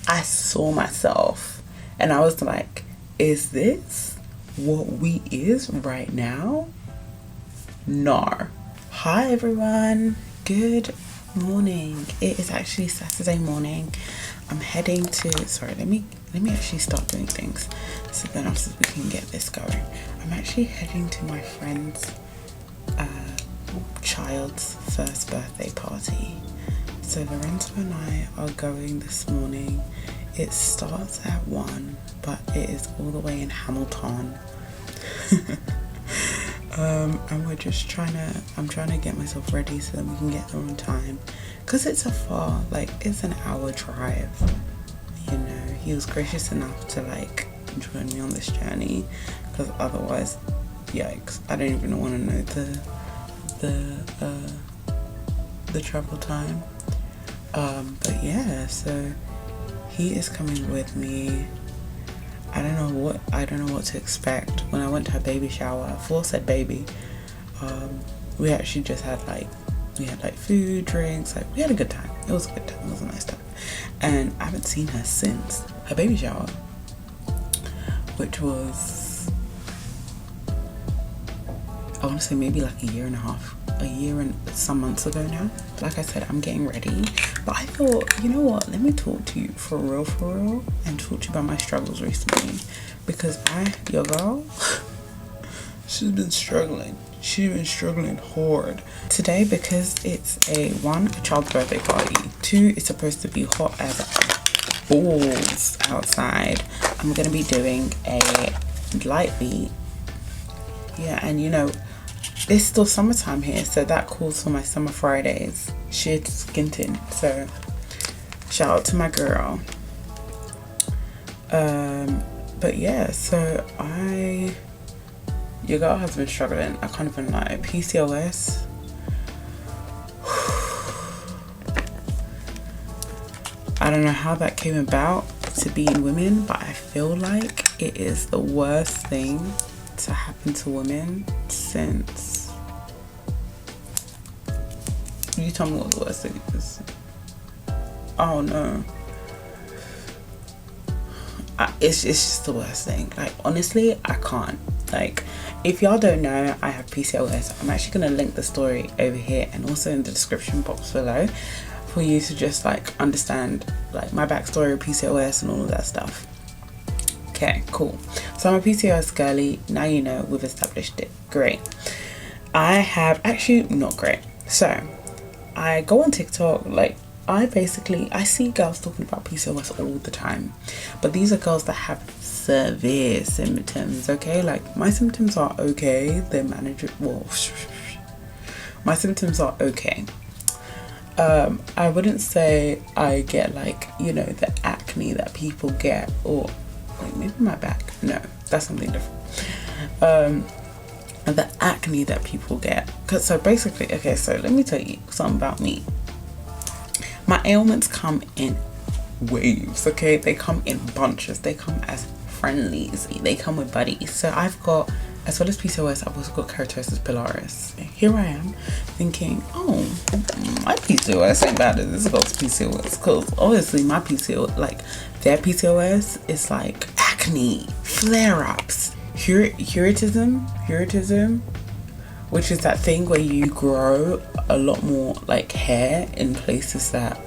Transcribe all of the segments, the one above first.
I saw myself and I was like, is this what we is right now? No. Hi everyone, good morning. It is actually Saturday morning. I'm heading to, sorry, let me actually start doing things so then after we can get this going. I'm actually heading to my friend's child's first birthday party. So Lorenzo and I are going this morning. It starts at 1, but it is all the way in Hamilton. And we're just I'm trying to get myself ready so that we can get there on time, because it's a far, like it's an hour drive, you know. He was gracious enough to like join me on this journey, because otherwise, yikes, I don't even want to know the travel time. But yeah, so he is coming with me. I don't know what to expect. When I went to her baby shower, Flo said baby. We actually just had food, drinks, like we had a good time. It was a good time. It was a nice time. And I haven't seen her since her baby shower, which was, I want to say maybe like a year and some months ago now. Like I said, I'm getting ready, but I thought, you know what, let me talk to you for real, and talk to you about my struggles recently, because your girl, she's been struggling hard today, because it's a child's birthday party. 2, it's supposed to be hot as balls outside. I'm gonna be doing a light beat, yeah, and you know, it's still summertime here, so that calls for my summer Fridays. Sheer skin tint. So shout out to my girl. But yeah, so your girl has been struggling. I can't even lie. PCOS. I don't know how that came about to be in women, but I feel like it is the worst thing to happen to women since, you tell me what the worst thing is. Oh no, it's just the worst thing. Like honestly, I can't. Like, if y'all don't know, I have PCOS. I'm actually gonna link the story over here and also in the description box below for you to just like understand like my backstory of PCOS and all of that stuff. Okay, cool. So I'm a PCOS girly. Now you know, we've established it. Great. I have actually not great. So I go on TikTok, like I see girls talking about PCOS all the time, but these are girls that have severe symptoms. Okay, like my symptoms are okay, they're manageable. My symptoms are okay. I wouldn't say I get like, you know, the acne that people get, or wait, maybe my back. No, that's something different. The acne that people get. So basically, okay, so let me tell you something about me. My ailments come in waves, okay? They come in bunches. They come as friendlies. They come with buddies. So I've got, as well as PCOS, I've also got keratosis pilaris. Here I am thinking, oh, my PCOS ain't bad as this girl's PCOS, because obviously my PCOS, like their PCOS is like acne, flare-ups, hirsutism, which is that thing where you grow a lot more like hair in places that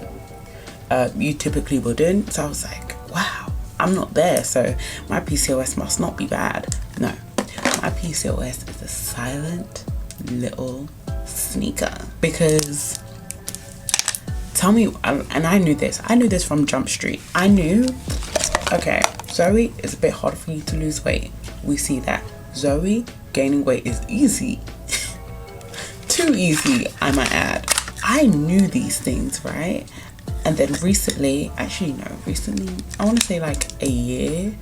you typically wouldn't. So I was like, wow, I'm not there, so my PCOS must not be bad. No, my PCOS is a silent little sneaker, because tell me, and I knew this from Jump Street. I knew, okay, Zoe, it's a bit harder for you to lose weight. We see that. Zoe, gaining weight is easy. Too easy, I might add. I knew these things, right? And then recently, I want to say like a year,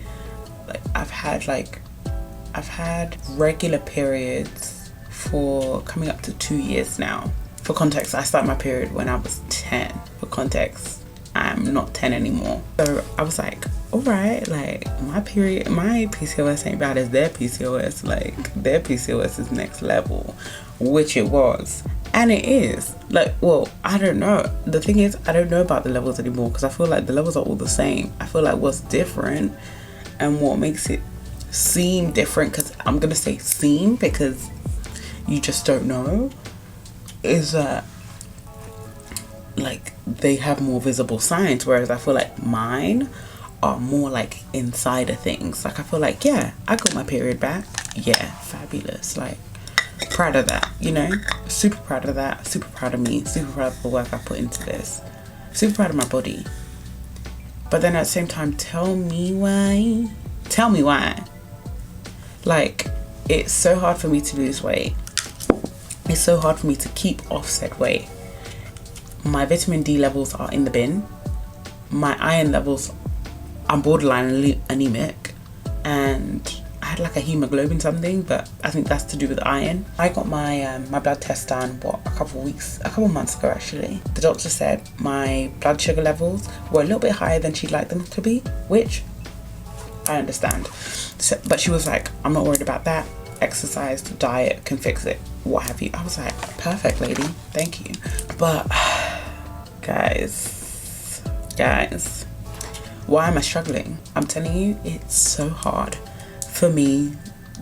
like I've had regular periods for coming up to 2 years now. For context, I started my period when I was 10. For context, I'm not 10 anymore. So I was like, all right, like my PCOS ain't bad as their PCOS. Like their PCOS is next level, which it was. And it is like, well, I don't know. The thing is, I don't know about the levels anymore because I feel like the levels are all the same. I feel like what's different and what makes it seem different, because I'm gonna say seem because you just don't know, is that like they have more visible signs, whereas I feel like mine are more like insider things. Like I feel like, yeah, I got my period back. Yeah, fabulous. Like, proud of that, you know, super proud of that, super proud of me, super proud of the work I put into this, super proud of my body. But then at the same time, tell me why. Like, it's so hard for me to lose weight. It's so hard for me to keep off said weight. My vitamin D levels are in the bin. My iron levels, I'm borderline anemic, and I had like a hemoglobin something, but I think that's to do with iron. I got my my blood test done a couple months ago actually. The doctor said my blood sugar levels were a little bit higher than she'd like them to be, which I understand. So, but she was like, I'm not worried about that. Exercise, diet can fix it, what have you. I was like, perfect, lady, thank you. But guys, why am I struggling? I'm telling you, it's so hard for me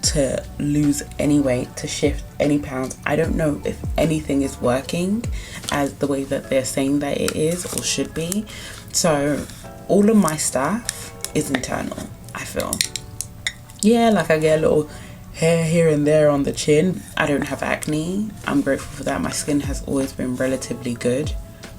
to lose any weight, to shift any pounds. I don't know if anything is working as the way that they're saying that it is or should be. So all of my stuff is internal, I feel. Yeah, like I get a little hair here and there on the chin. I don't have acne. I'm grateful for that. My skin has always been relatively good.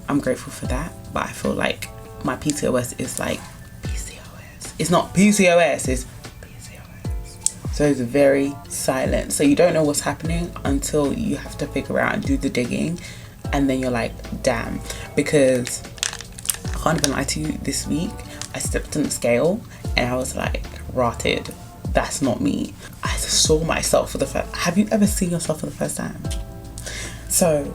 I'm grateful for that. But I feel like my PCOS is like PCOS. It's not PCOS, it's PCOS. So it's very silent. So you don't know what's happening until you have to figure out and do the digging. And then you're like, damn. Because I can't even lie to you, this week I stepped on the scale and I was like, rotted. That's not me. I saw myself for the first. Have you ever seen yourself for the first time? So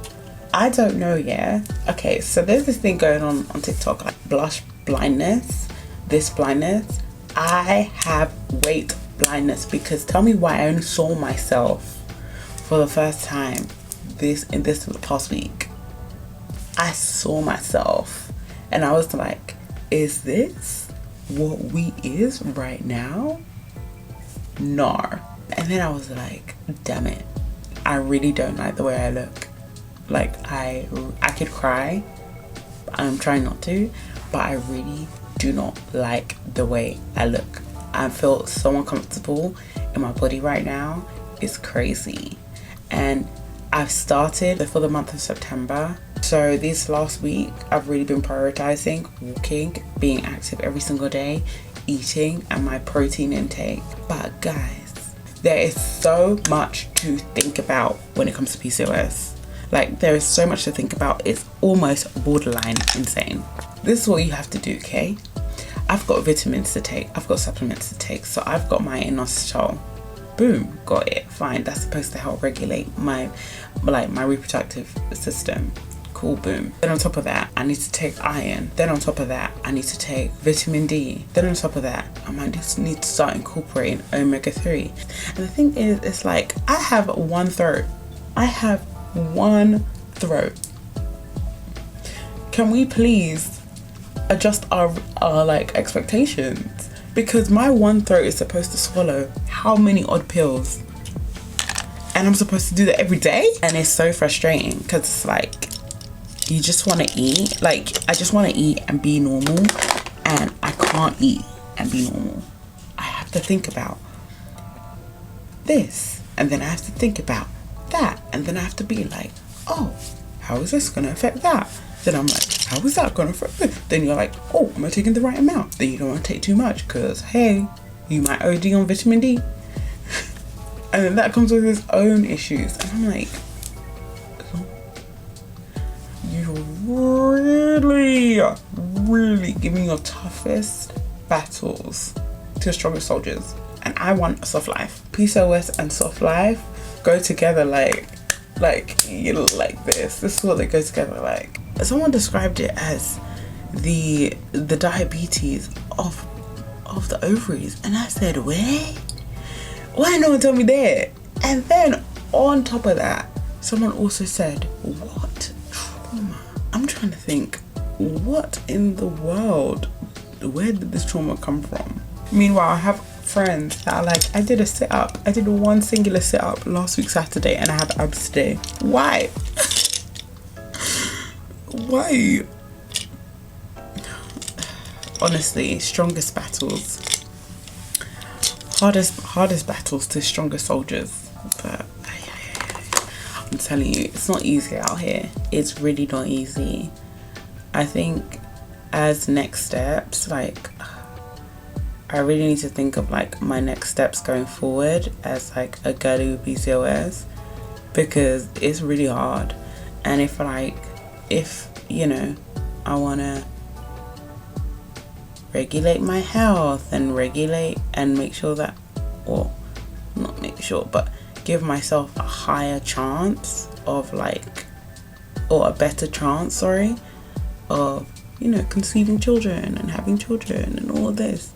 I don't know. Yeah. Okay. So there's this thing going on TikTok, like blush blindness, this blindness. I have weight blindness, because tell me why I only saw myself for the first time in this past week. I saw myself and I was like, is this what we is right now? No. And then I was like, damn it, I really don't like the way I look. Like I could cry. I'm trying not to, but I really do not like the way I look. I feel so uncomfortable in my body right now. It's crazy. And I've started for the month of September. So this last week, I've really been prioritizing walking, being active every single day, eating, and my protein intake. But guys, there is so much to think about when it comes to PCOS. Like, there is so much to think about. It's almost borderline insane. This is what you have to do, okay? I've got vitamins to take. I've got supplements to take. So I've got my inositol. Boom, got it. Fine. That's supposed to help regulate my reproductive system. Cool, boom. Then on top of that, I need to take iron. Then on top of that, I need to take vitamin D. Then on top of that, I might just need to start incorporating omega-3. And the thing is, it's like, I have one throat. I have one throat. Can we please adjust our like expectations? Because my one throat is supposed to swallow how many odd pills? And I'm supposed to do that every day? And it's so frustrating, because it's like, you just want to eat. Like, I just want to eat and be normal, and I can't eat and be normal. I have to think about this, and then I have to think about that, and then I have to be like, oh, how is this going to affect that? Then I'm like, how is that going to affect this? Then you're like, oh, am I taking the right amount? Then you don't want to take too much, because hey, you might OD on vitamin D. And then that comes with its own issues, and I'm like, really giving your toughest battles to your strongest soldiers. And I want a soft life. PCOS and soft life go together like you know, like this. This is what they go together like. Someone described it as the diabetes of the ovaries, and I said, where? Why no one told me that? And then on top of that, Someone also said, what trauma? I'm trying to think, what in the world? Where did this trauma come from? Meanwhile, I have friends that are like, I did a sit-up. I did one singular sit-up last week Saturday and I have abs today. Why? Why? Honestly, strongest battles. Hardest battles to strongest soldiers. But I'm telling you, it's not easy out here. It's really not easy. I think as next steps, like, I really need to think of like my next steps going forward as like a girl with PCOS, because it's really hard. And if you know, I want to regulate my health and regulate and make sure that, or not make sure, but give myself a higher chance of like, or a better chance, sorry, of, you know, conceiving children and having children and all of this.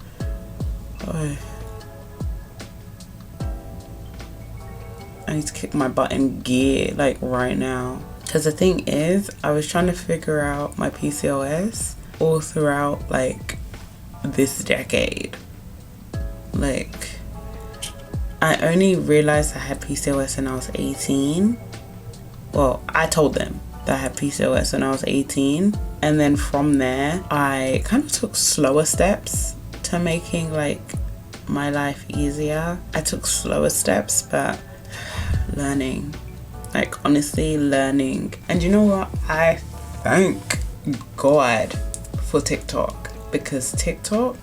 I need to kick my butt in gear like right now, because the thing is, I was trying to figure out my PCOS all throughout like this decade. Like, I only realized I had PCOS when I was 18. Well, I told them that I had PCOS when I was 18, and then from there I kind of took slower steps to making like my life easier. I took slower steps, but learning, like honestly learning. And you know what, I thank God for TikTok, because TikTok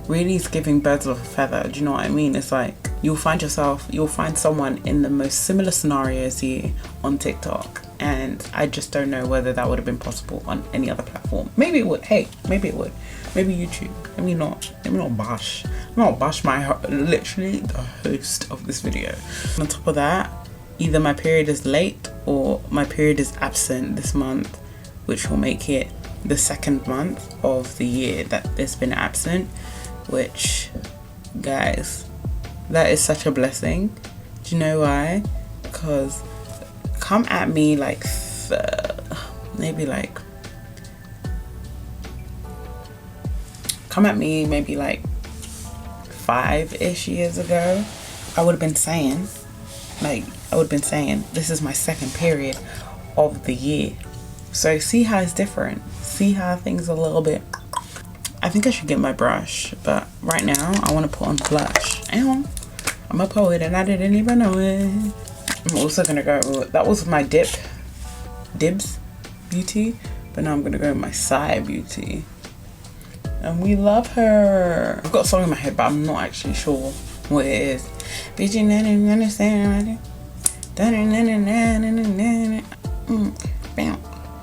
really is giving birds of a feather. Do you know what I mean? It's like you'll find someone in the most similar scenario as you on TikTok, and I just don't know whether that would have been possible on any other platform. Maybe it would. Hey, maybe it would. Maybe YouTube. Let me not bash literally the host of this video. On top of that, either my period is late or my period is absent this month, which will make it the second month of the year that it's been absent, which, guys, that is such a blessing. Do you know why? Because come at me like maybe like 5-ish years ago, I would have been saying this is my second period of the year. So see how it's different, see how things are a little bit. I think I should get my brush, but right now I want to put on blush. I'm a poet and I didn't even know it. I'm also gonna go, that was my dibs beauty, but now I'm gonna go with my side beauty, and we love her. I've got a song in my head, but I'm not actually sure what it is. Bitch, you understand? Bam,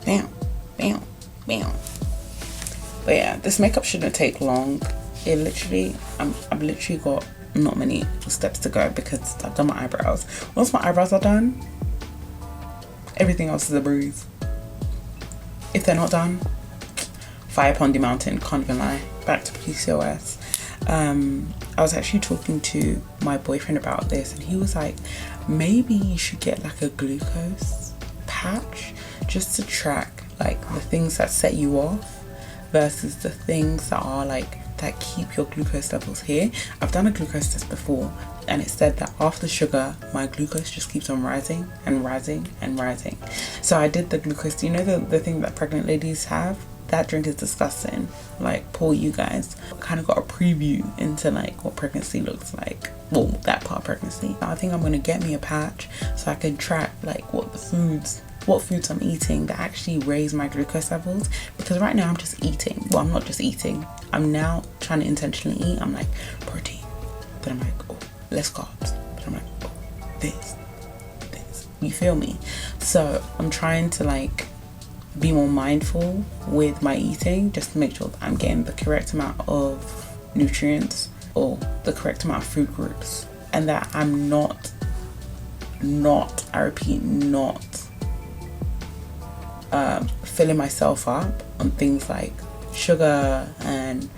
bam, bam, bam. But yeah, this makeup shouldn't take long. It literally, I've literally got not many steps to go because I've done my eyebrows. Once my eyebrows are done, everything else is a breeze. If they're not done, fire upon the mountain, can't even lie. Back to PCOS. I was actually talking to my boyfriend about this, and he was like, maybe you should get like a glucose patch just to track like the things that set you off versus the things that are like that keep your glucose levels here. I've done a glucose test before, and it said that after sugar my glucose just keeps on rising and rising and rising. So I did the glucose, you know, the thing that pregnant ladies have. That drink is disgusting. Like, poor you guys. Kind of got a preview into like what pregnancy looks like. Well, that part of pregnancy. I think I'm gonna get me a patch so I can track like what foods I'm eating that actually raise my glucose levels. Because right now I'm just eating. Well, I'm not just eating. I'm now trying to intentionally eat. I'm like, protein. Then I'm like, oh, less carbs. But I'm like, oh, this. You feel me? So I'm trying to like be more mindful with my eating, just to make sure that I'm getting the correct amount of nutrients or the correct amount of food groups, and that I'm not, I repeat, not filling myself up on things like sugar and,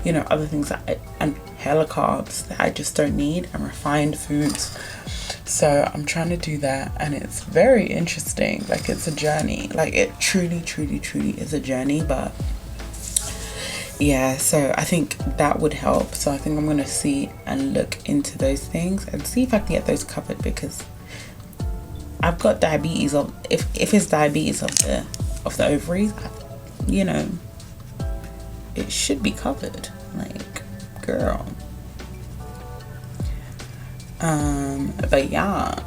you know, other things and hella carbs that I just don't need, and refined foods. So I'm trying to do that, and it's very interesting. Like, it's a journey. Like, it truly is a journey. But yeah, so I think that would help. So I think I'm gonna see and look into those things and see if I can get those covered, because I've got diabetes of, if it's diabetes of the ovaries, you know, it should be covered. Like, girl. But yeah,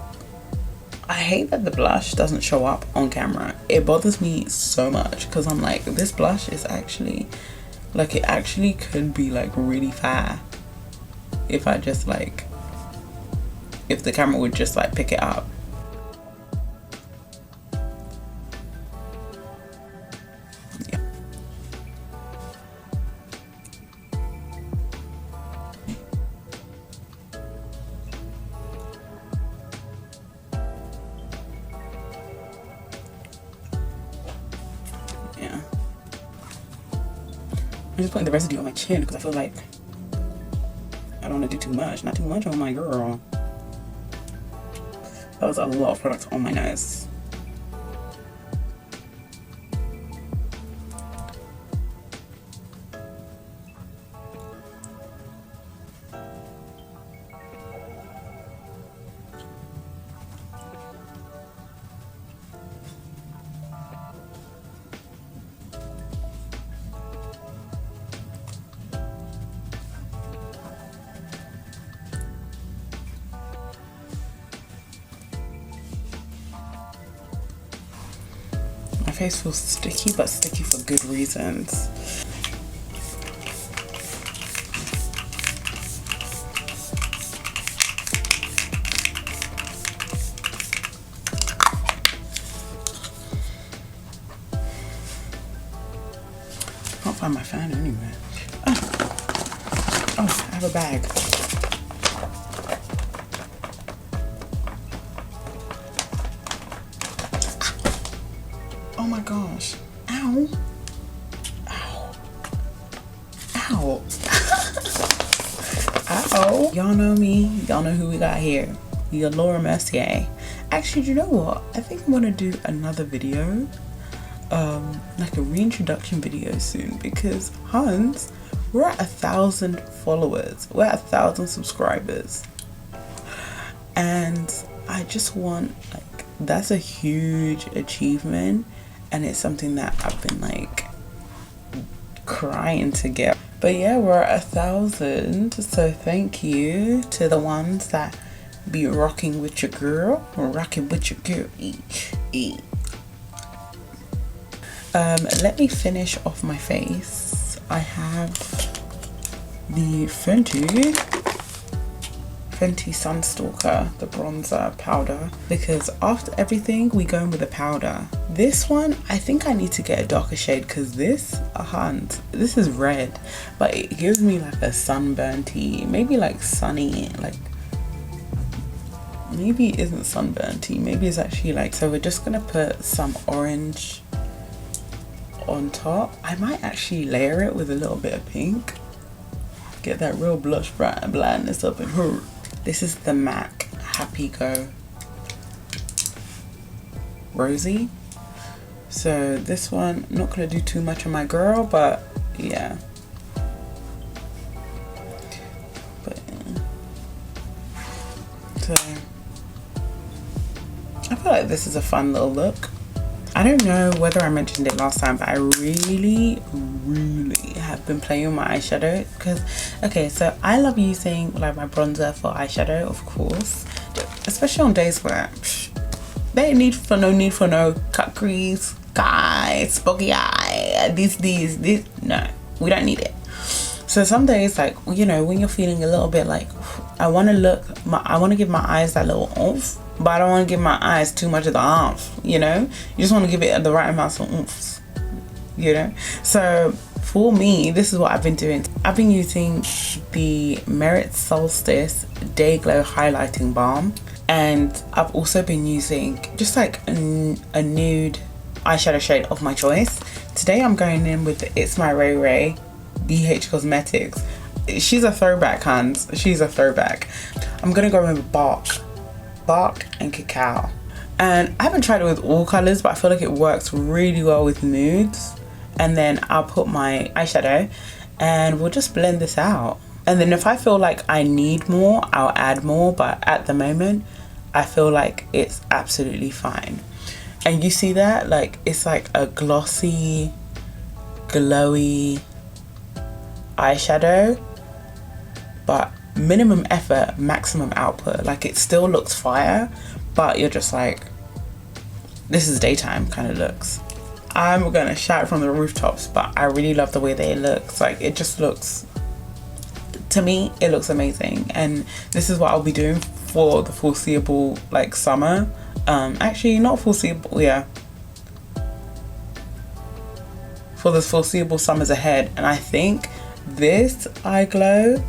I hate that the blush doesn't show up on camera. It bothers me so much, because I'm like, this blush is actually, like, it actually could be like really fair if I just like, if the camera would just like pick it up. I'm just putting the residue on my chin because I feel like I don't want to do too much. Not too much on my girl. That was a lot of product on my nose. My face feels sticky, but sticky for good reasons. Can't find my fan anywhere. Oh, I have a bag. Oh my gosh. Ow. Ow. Ow. Uh-oh. Y'all know me. Y'all know who we got here. Your Laura Mercier. Actually, you know what? I think I'm gonna do another video. Like a reintroduction video soon, because Hans, we're at 1,000 followers. We're at 1,000 subscribers. And I just want, like, that's a huge achievement. And it's something that I've been like crying to get. But yeah, we're at 1,000. So thank you to the ones that be rocking with your girl, or rocking with your girl. Let me finish off my face. I have the Fenty Sun Stalk'r, the bronzer powder, because after everything we go in with a powder. This one, I think I need to get a darker shade, because this is red, but it gives me like a sunburnt-y, maybe like sunny, like maybe it isn't sunburnt-y, maybe it's actually like, so we're just gonna put some orange on top. I might actually layer it with a little bit of pink, get that real blush blindness up in her. This is the MAC Happy Go Rosy. So this one, I'm not gonna do too much on my girl, but yeah. So I feel like this is a fun little look. I don't know whether I mentioned it last time, but I really have been playing with my eyeshadow, because okay, so I love using like my bronzer for eyeshadow, of course, especially on days where they ain't need for no cut crease, guys, spooky eye, these, no, we don't need it. So some days, like, you know, when you're feeling a little bit like, I want to give my eyes that little oomph, but I don't want to give my eyes too much of the oomph, you know? You just want to give it the right amount of oomph, you know? So for me, this is what I've been doing. I've been using the Merit Solstice Day Glow Highlighting Balm, and I've also been using just like a nude eyeshadow shade of my choice. Today I'm going in with the It's My Ray Ray BH Cosmetics. She's a throwback, Hans. She's a throwback. I'm gonna go in with Bark Bark and Cacao. And I haven't tried it with all colours, but I feel like it works really well with nudes. And then I'll put my eyeshadow and we'll just blend this out. And then if I feel like I need more, I'll add more, but at the moment I feel like it's absolutely fine. And you see that, like, it's like a glossy, glowy eyeshadow, but minimum effort, maximum output. Like, it still looks fire, but you're just like, this is daytime kind of looks. I'm gonna shout from the rooftops, but I really love the way that it looks. Like, it just looks, to me, it looks amazing. And this is what I'll be doing for the foreseeable, like, summer. Actually, not foreseeable, yeah, for the foreseeable summers ahead. And I think this eye glow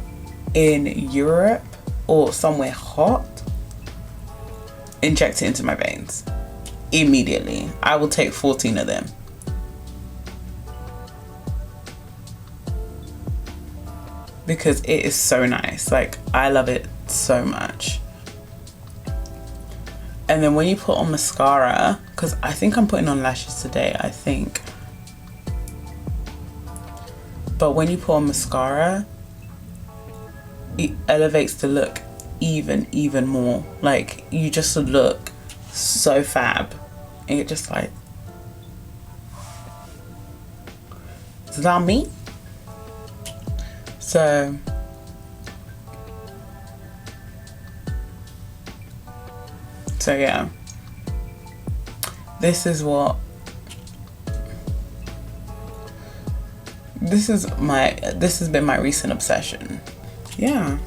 in Europe or somewhere hot, inject it into my veins immediately. I will take 14 of them. Because it is so nice. Like, I love it so much. And then when you put on mascara, because I think I'm putting on lashes today, I think. But when you put on mascara, it elevates the look even more. Like, you just look so fab. And you're just like, is that me? So yeah, this has been my recent obsession. Yeah,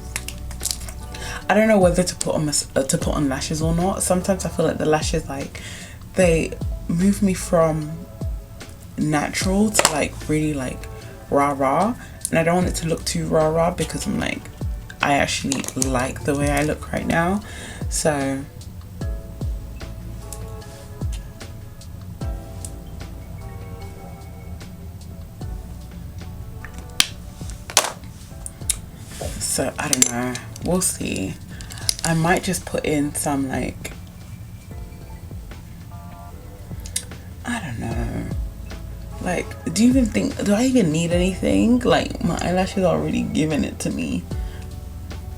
I don't know whether to put on lashes or not. Sometimes I feel like the lashes, like, they move me from natural to like really like rah-rah, and I don't want it to look too rah-rah because I'm like, I actually like the way I look right now. So I don't know, we'll see. I might just put in some, like, I don't know, like, do I even need anything? Like, my eyelashes are already giving it to me.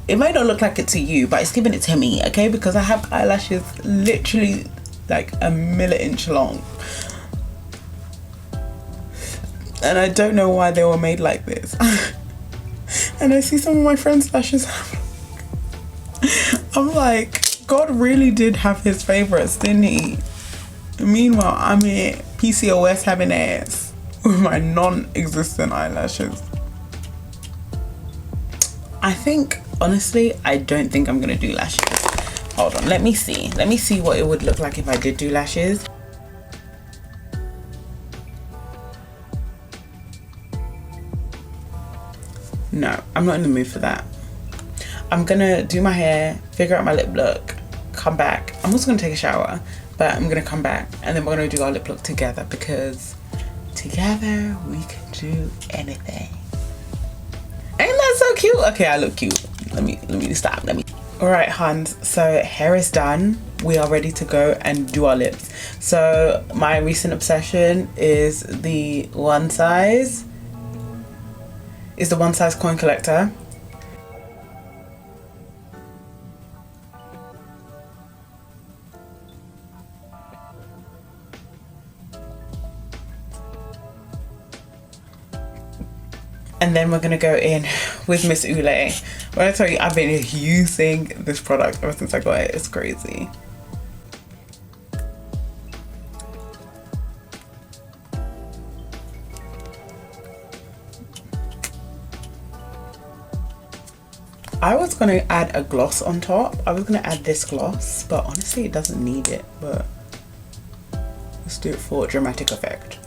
It might not look like it to you, but it's giving it to me, okay? Because I have eyelashes literally like a milli-inch long, and I don't know why they were made like this. And I see some of my friends' lashes, I'm like, God really did have his favorites, didn't he? Meanwhile, I'm here, PCOS having ass with my non-existent eyelashes. I think, honestly, I don't think I'm gonna do lashes. Hold on, let me see what it would look like if I did do lashes. No, I'm not in the mood for that. I'm gonna do my hair, figure out my lip look, come back. I'm also gonna take a shower, but I'm gonna come back and then we're gonna do our lip look together, because together we can do anything. Ain't that so cute? Okay, I look cute. Let me stop. All right, Hans, so hair is done. We are ready to go and do our lips. So my recent obsession is the one size coin collector. And then we're gonna go in with Miss Ulay. When I tell you, I've been using this product ever since I got it. It's crazy. I was gonna add a gloss on top. I was gonna add this gloss, but honestly it doesn't need it, but let's do it for dramatic effect.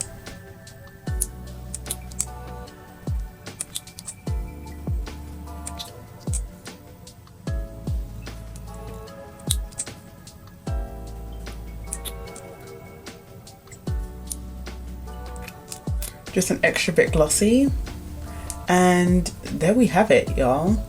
Just an extra bit glossy, and there we have it, y'all.